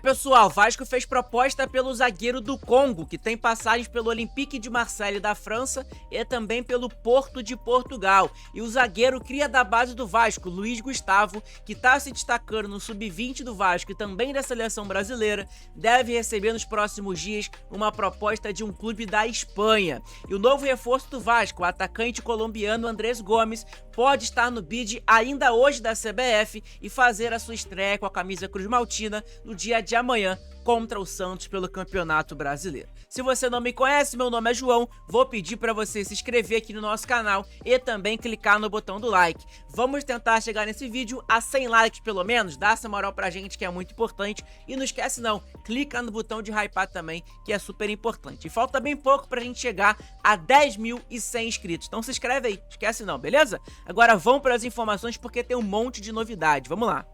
Pessoal, Vasco fez proposta pelo zagueiro do Congo, que tem passagens pelo Olympique de Marseille da França e também pelo Porto de Portugal. E o zagueiro cria da base do Vasco, Luiz Gustavo, que está se destacando no sub-20 do Vasco e também da seleção brasileira, deve receber nos próximos dias uma proposta de um clube da Espanha. E o novo reforço do Vasco, o atacante colombiano Andrés Gomes, pode estar no bid ainda hoje da CBF e fazer a sua estreia com a camisa cruz-maltina no dia de amanhã contra o Santos pelo Campeonato Brasileiro. Se você não me conhece, meu nome é João, vou pedir para você se inscrever aqui no nosso canal e também clicar no botão do like. Vamos tentar chegar nesse vídeo a 100 likes pelo menos, dá essa moral pra gente que é muito importante e não esquece não, clica no botão de hypar também que é super importante. E falta bem pouco pra gente chegar a 10.100 inscritos, então se inscreve aí, esquece não, beleza? Agora vamos para as informações porque tem um monte de novidade, vamos lá.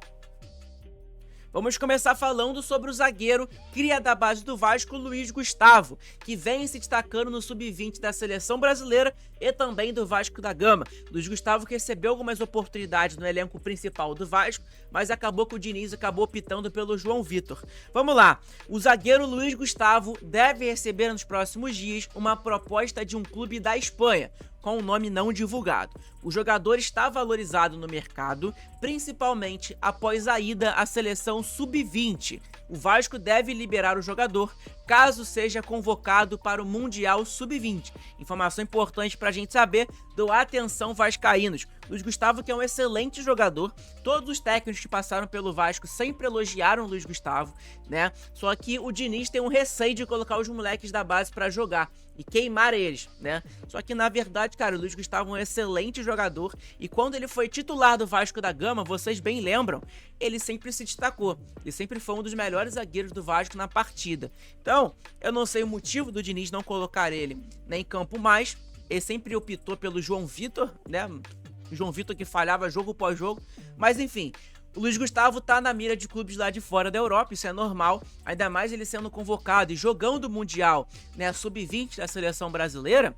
Vamos começar falando sobre o zagueiro cria da base do Vasco, Luiz Gustavo, que vem se destacando no sub-20 da seleção brasileira e também do Vasco da Gama. Luiz Gustavo que recebeu algumas oportunidades no elenco principal do Vasco, mas acabou que o Diniz acabou optando pelo João Vitor. Vamos lá, o zagueiro Luiz Gustavo deve receber nos próximos dias uma proposta de um clube da Espanha, com um nome não divulgado. O jogador está valorizado no mercado, principalmente após a ida à seleção sub-20. O Vasco deve liberar o jogador caso seja convocado para o Mundial Sub-20. Informação importante para a gente saber, do atenção vascaínos. Luiz Gustavo que é um excelente jogador, todos os técnicos que passaram pelo Vasco sempre elogiaram o Luiz Gustavo, né? Só que o Diniz tem um receio de colocar os moleques da base para jogar e queimar eles, né? Só que na verdade, cara, o Luiz Gustavo é um excelente jogador e quando ele foi titular do Vasco da Gama, vocês bem lembram, ele sempre se destacou, ele sempre foi um dos melhores zagueiros do Vasco na partida. Então, eu não sei o motivo do Diniz não colocar ele nem em campo mais, ele sempre optou pelo João Vitor, né? O João Vitor que falhava jogo após jogo, mas enfim, o Luiz Gustavo tá na mira de clubes lá de fora da Europa, isso é normal, ainda mais ele sendo convocado e jogando o Mundial, né, sub-20 da seleção brasileira.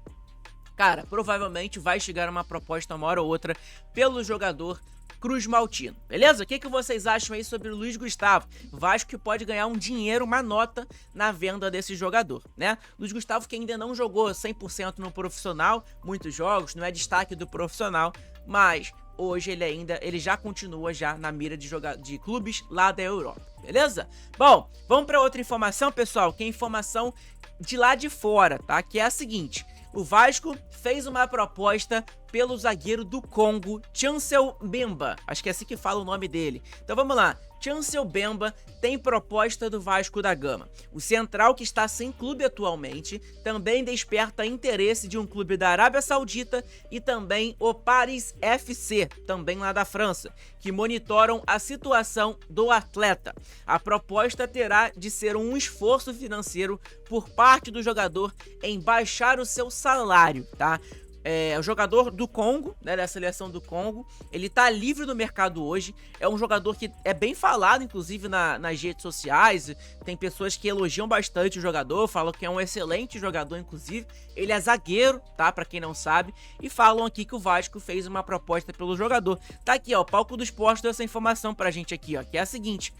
Cara, provavelmente vai chegar uma proposta uma hora ou outra pelo jogador cruz-maltino, beleza? O que vocês acham aí sobre o Luiz Gustavo? Vasco que pode ganhar um dinheiro, uma nota na venda desse jogador, né? Luiz Gustavo que ainda não jogou 100% no profissional, muitos jogos, não é destaque do profissional, mas hoje ele já continua já na mira de clubes lá da Europa, beleza? Bom, vamos para outra informação, pessoal, que é informação de lá de fora, tá? Que é a seguinte: o Vasco fez uma proposta pelo zagueiro do Congo, Chancel Mbemba. Acho que é assim que fala o nome dele. Então vamos lá. Chancel Mbemba tem proposta do Vasco da Gama. O central, que está sem clube atualmente, também desperta interesse de um clube da Arábia Saudita e também o Paris FC, também lá da França, que monitoram a situação do atleta. A proposta terá de ser um esforço financeiro por parte do jogador em baixar o seu salário, tá? O jogador do Congo, né, da seleção do Congo, ele tá livre no mercado hoje, é um jogador que é bem falado, inclusive nas redes sociais, tem pessoas que elogiam bastante o jogador, falam que é um excelente jogador, inclusive, ele é zagueiro, tá, pra quem não sabe, e falam aqui que o Vasco fez uma proposta pelo jogador. Tá aqui, ó, o Palco do Esporte deu essa informação pra gente aqui, ó, que é a seguinte: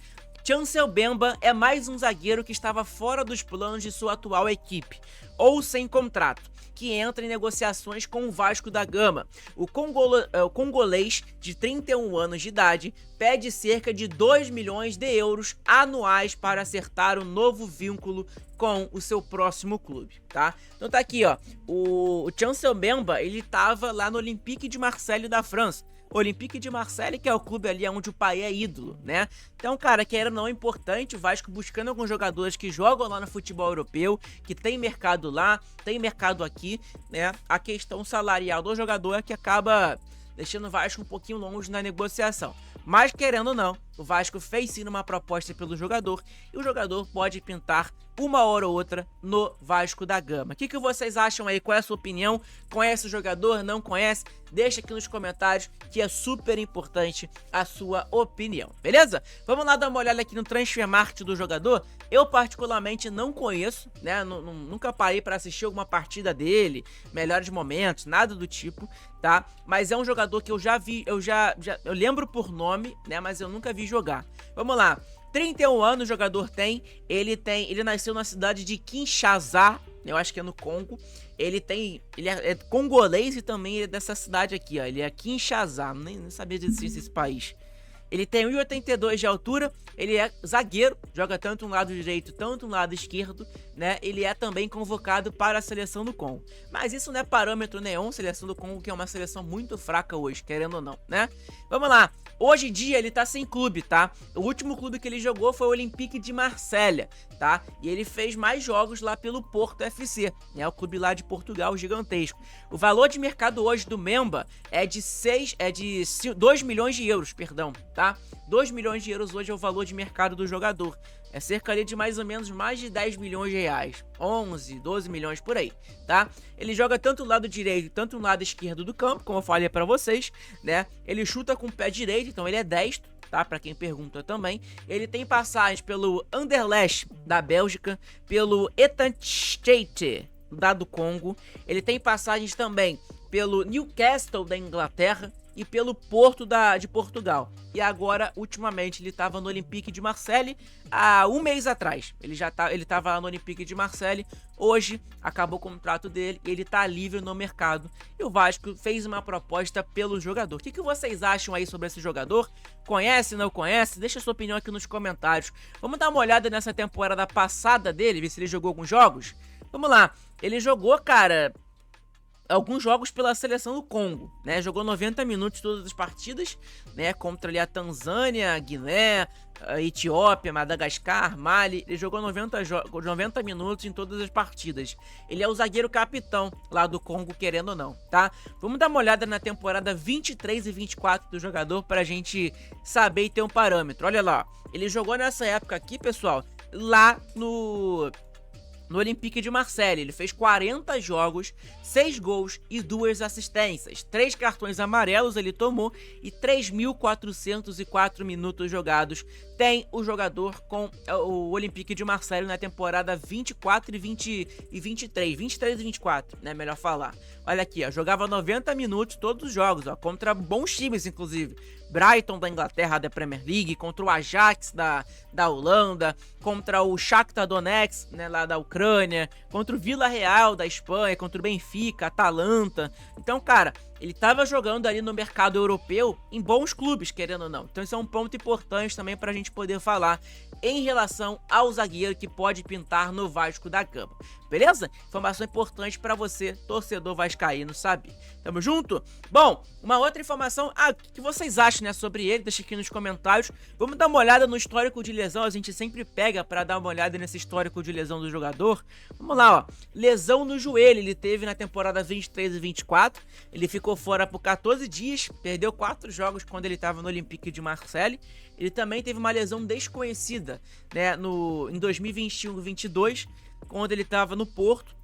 Chancel Mbemba é mais um zagueiro que estava fora dos planos de sua atual equipe, ou sem contrato, que entra em negociações com o Vasco da Gama. O congolês, de 31 anos de idade, pede cerca de 2 milhões de euros anuais para acertar um novo vínculo com o seu próximo clube, tá? Então tá aqui, ó, o Chancel Mbemba, ele tava lá no Olympique de Marseille da França. Olympique de Marseille, que é o clube ali onde o pai é ídolo, né? Então, cara, que era não importante, o Vasco buscando alguns jogadores que jogam lá no futebol europeu, que tem mercado lá, tem mercado aqui, né? A questão salarial do jogador é que acaba deixando o Vasco um pouquinho longe na negociação. Mas, querendo ou não, o Vasco fez sim uma proposta pelo jogador e o jogador pode pintar uma hora ou outra no Vasco da Gama. O que vocês acham aí? Qual é a sua opinião? Conhece o jogador? Não conhece? Deixa aqui nos comentários que é super importante a sua opinião, beleza? Vamos lá dar uma olhada aqui no Transfermarkt do jogador. Eu particularmente não conheço, né? Nunca parei para assistir alguma partida dele, melhores momentos, nada do tipo, tá? Mas é um jogador que eu já vi, eu lembro por nome, né? Mas eu nunca vi jogar. Vamos lá. 31 anos o jogador tem, ele nasceu na cidade de Kinshasa, eu acho que é no Congo. Ele é congolês e também ele é dessa cidade aqui, ó, ele é Kinshasa, nem sabia de existir esse país. Ele tem 1,82 de altura, ele é zagueiro, joga tanto um lado direito, tanto um lado esquerdo, né? Ele é também convocado para a seleção do Congo. Mas isso não é parâmetro nenhum, seleção do Congo que é uma seleção muito fraca hoje, querendo ou não, né? Vamos lá, hoje em dia ele tá sem clube, tá? O último clube que ele jogou foi o Olympique de Marselha, tá? E ele fez mais jogos lá pelo Porto FC, né? O clube lá de Portugal gigantesco. O valor de mercado hoje do Memba é de 2 milhões de euros, perdão, tá? 2 milhões de euros hoje é o valor de mercado do jogador. É cerca ali de mais ou menos mais de 10 milhões de reais. 11, 12 milhões por aí, tá? Ele joga tanto o lado direito, tanto o lado esquerdo do campo, como eu falei pra vocês, né? Ele chuta com o pé direito, então ele é destro, tá? Pra quem pergunta também. Ele tem passagens pelo Anderlecht da Bélgica, pelo Etanchete do Congo. Ele tem passagens também pelo Newcastle da Inglaterra e pelo Porto de Portugal. E agora, ultimamente, ele estava no Olympique de Marseille há um mês atrás. Ele estava lá no Olympique de Marseille. Hoje, acabou o contrato dele e ele está livre no mercado. E o Vasco fez uma proposta pelo jogador. O que vocês acham aí sobre esse jogador? Conhece, não conhece? Deixa sua opinião aqui nos comentários. Vamos dar uma olhada nessa temporada passada dele, ver se ele jogou alguns jogos? Vamos lá. Ele jogou, cara, alguns jogos pela seleção do Congo, né? Jogou 90 minutos todas as partidas, né? Contra ali a Tanzânia, a Guiné, a Etiópia, Madagascar, Mali. Ele jogou 90 minutos em todas as partidas. Ele é o zagueiro capitão lá do Congo, querendo ou não, tá? Vamos dar uma olhada na temporada 23 e 24 do jogador pra gente saber e ter um parâmetro. Olha lá, ele jogou nessa época aqui, pessoal, lá no Olympique de Marseille. Ele fez 40 jogos, 6 gols e 2 assistências. 3 cartões amarelos ele tomou e 3.404 minutos jogados tem o jogador com o Olympique de Marseille na temporada 24 e 23 e 24, né, melhor falar. Olha aqui, ó, jogava 90 minutos todos os jogos, ó, contra bons times, inclusive. Brighton da Inglaterra da Premier League, contra o Ajax da Holanda, contra o Shakhtar Donetsk, né, lá da Ucrânia, contra o Villarreal da Espanha, contra o Benfica, Atalanta. Então, cara, ele estava jogando ali no mercado europeu em bons clubes, querendo ou não. Então isso é um ponto importante também para a gente poder falar em relação ao zagueiro que pode pintar no Vasco da Gama. Beleza? Informação importante para você, torcedor vascaíno, saber. Tamo junto? Bom, uma outra informação, o que vocês acham, né, sobre ele? Deixa aqui nos comentários. Vamos dar uma olhada no histórico de lesão, a gente sempre pega para dar uma olhada nesse histórico de lesão do jogador. Vamos lá, ó. Lesão no joelho, ele teve na temporada 23 e 24, ele ficou fora por 14 dias, perdeu 4 jogos quando ele estava no Olympique de Marseille. Ele também teve uma lesão desconhecida, né, em 2021-22, quando ele estava no Porto.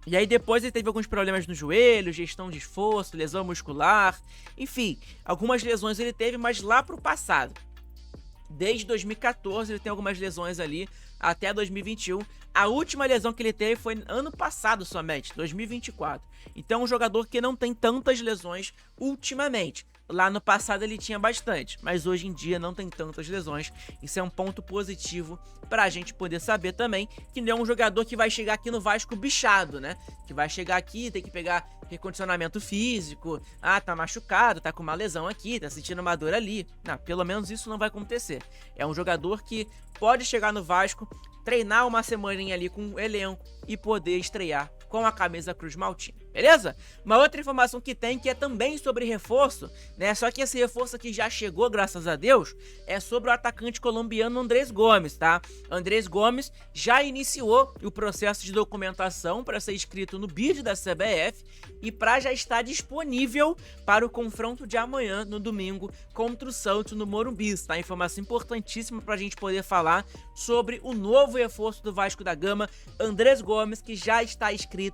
E aí depois ele teve alguns problemas no joelho, gestão de esforço, lesão muscular, enfim, algumas lesões ele teve, mas lá pro passado. Desde 2014 ele tem algumas lesões ali até 2021. A última lesão que ele teve foi ano passado somente, 2024. Então é um jogador que não tem tantas lesões ultimamente. Lá no passado ele tinha bastante, mas hoje em dia não tem tantas lesões. Isso é um ponto positivo pra gente poder saber também que não é um jogador que vai chegar aqui no Vasco bichado, né? Que vai chegar aqui, tem que pegar recondicionamento físico, tá machucado, tá com uma lesão aqui, tá sentindo uma dor ali. Não, pelo menos isso não vai acontecer. É um jogador que pode chegar no Vasco, treinar uma semaninha ali com o elenco e poder estrear com a camisa Cruz Maltina, beleza? Uma outra informação que tem, que é também sobre reforço, né? Só que esse reforço aqui já chegou, graças a Deus, é sobre o atacante colombiano Andrés Gomes, tá? Andrés Gomes já iniciou o processo de documentação para ser inscrito no BID da CBF e para já estar disponível para o confronto de amanhã, no domingo, contra o Santos no Morumbi, tá? Informação importantíssima para a gente poder falar sobre o novo reforço do Vasco da Gama, Andrés Gomes, que já está inscrito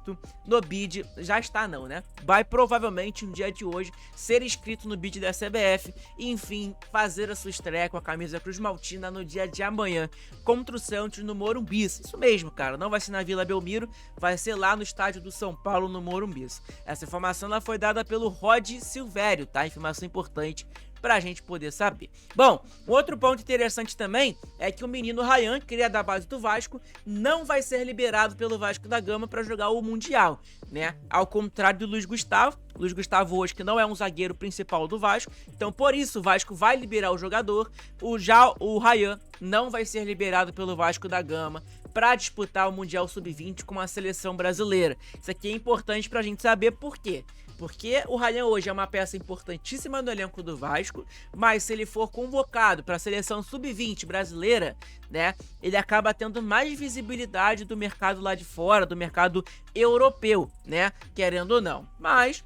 no BID, já está não, né? Vai provavelmente no dia de hoje ser inscrito no BID da CBF e, enfim, fazer a sua estreia com a camisa Cruz Maltina no dia de amanhã contra o Santos no Morumbi. Isso mesmo, cara, não vai ser na Vila Belmiro, vai ser lá no estádio do São Paulo, no Morumbi. Essa informação ela foi dada pelo Rod Silvério, tá? Informação importante pra gente poder saber. Bom, outro ponto interessante também é que o menino Ryan, cria da base do Vasco, não vai ser liberado pelo Vasco da Gama pra jogar o Mundial, né? Ao contrário do Luiz Gustavo. Luiz Gustavo hoje que não é um zagueiro principal do Vasco, então por isso o Vasco vai liberar o jogador. O Ryan não vai ser liberado pelo Vasco da Gama para disputar o Mundial Sub-20 com a seleção brasileira. Isso aqui é importante pra gente saber por quê. Porque o Ryan hoje é uma peça importantíssima no elenco do Vasco, mas se ele for convocado para a seleção sub-20 brasileira, né, ele acaba tendo mais visibilidade do mercado lá de fora, do mercado europeu, né, querendo ou não. Mas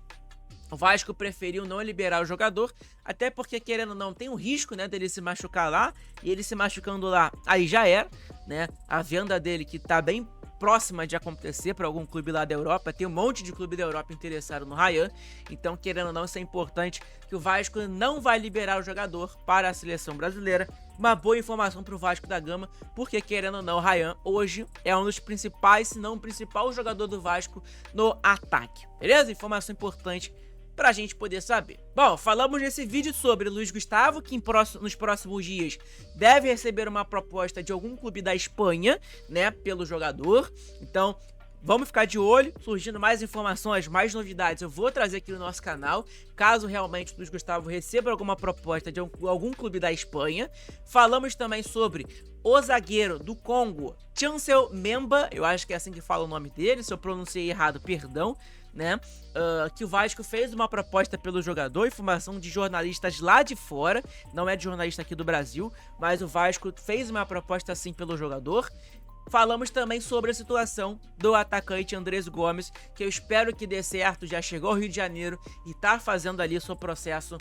o Vasco preferiu não liberar o jogador, até porque, querendo ou não, tem um risco, né, dele se machucar lá, e ele se machucando lá, aí já era, né, a venda dele que tá bem próxima de acontecer para algum clube lá da Europa. Tem um monte de clube da Europa interessado no Ryan, então, querendo ou não, isso é importante, que o Vasco não vai liberar o jogador para a seleção brasileira. Uma boa informação para o Vasco da Gama, porque, querendo ou não, o Ryan hoje é um dos principais, se não o principal jogador do Vasco no ataque, beleza? Informação importante pra gente poder saber. Bom, falamos nesse vídeo sobre Luiz Gustavo, que nos próximos dias deve receber uma proposta de algum clube da Espanha, né, pelo jogador. Então, vamos ficar de olho, surgindo mais informações, mais novidades, eu vou trazer aqui no nosso canal, caso realmente o Luiz Gustavo receba alguma proposta de algum clube da Espanha. Falamos também sobre o zagueiro do Congo, Chancel Memba, eu acho que é assim que fala o nome dele, se eu pronunciei errado, perdão, né, que o Vasco fez uma proposta pelo jogador, informação de jornalistas lá de fora, não é de jornalista aqui do Brasil, mas o Vasco fez uma proposta sim pelo jogador. Falamos também sobre a situação do atacante Andrés Gomes, que eu espero que dê certo, já chegou ao Rio de Janeiro e tá fazendo ali seu processo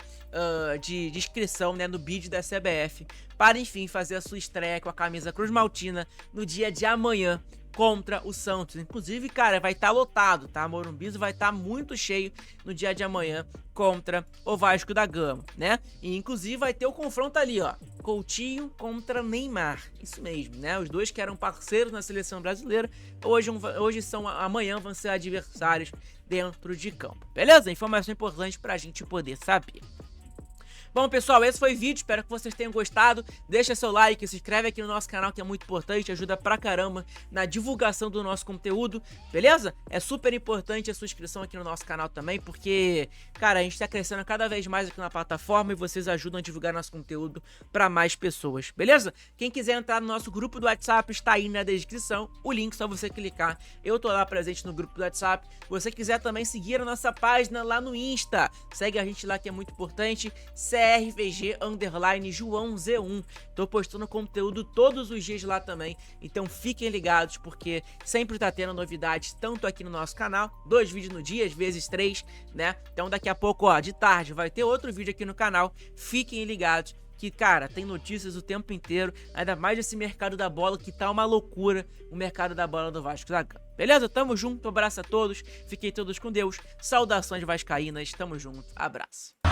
de inscrição, né, no bid da CBF, para enfim fazer a sua estreia com a camisa Cruz Maltina no dia de amanhã contra o Santos. Inclusive, cara, vai estar lotado, tá? Morumbi vai estar muito cheio no dia de amanhã contra o Vasco da Gama, né? E inclusive vai ter o confronto ali, ó, Coutinho contra Neymar, isso mesmo, né? Os dois que eram parceiros na seleção brasileira, amanhã vão ser adversários dentro de campo, beleza? Informação importante pra gente poder saber. Bom, pessoal, esse foi o vídeo, espero que vocês tenham gostado. Deixa seu like, se inscreve aqui no nosso canal, que é muito importante, ajuda pra caramba na divulgação do nosso conteúdo, beleza? É super importante a sua inscrição aqui no nosso canal também, porque, cara, a gente tá crescendo cada vez mais aqui na plataforma e vocês ajudam a divulgar nosso conteúdo pra mais pessoas, beleza? Quem quiser entrar no nosso grupo do WhatsApp, está aí na descrição, o link é só você clicar. Eu tô lá presente no grupo do WhatsApp. Se você quiser também seguir a nossa página lá no Insta, segue a gente lá que é muito importante, CRVG_João Z1. Tô postando conteúdo todos os dias lá também, então fiquem ligados, porque sempre tá tendo novidades, tanto aqui no nosso canal, 2 vídeos no dia, às vezes 3, né? Então daqui a pouco, ó, de tarde, vai ter outro vídeo aqui no canal, fiquem ligados, que, cara, tem notícias o tempo inteiro, ainda mais esse mercado da bola, que tá uma loucura, o mercado da bola do Vasco da Gama. Beleza? Tamo junto, abraço a todos, fiquem todos com Deus, saudações vascaínas, tamo junto, abraço.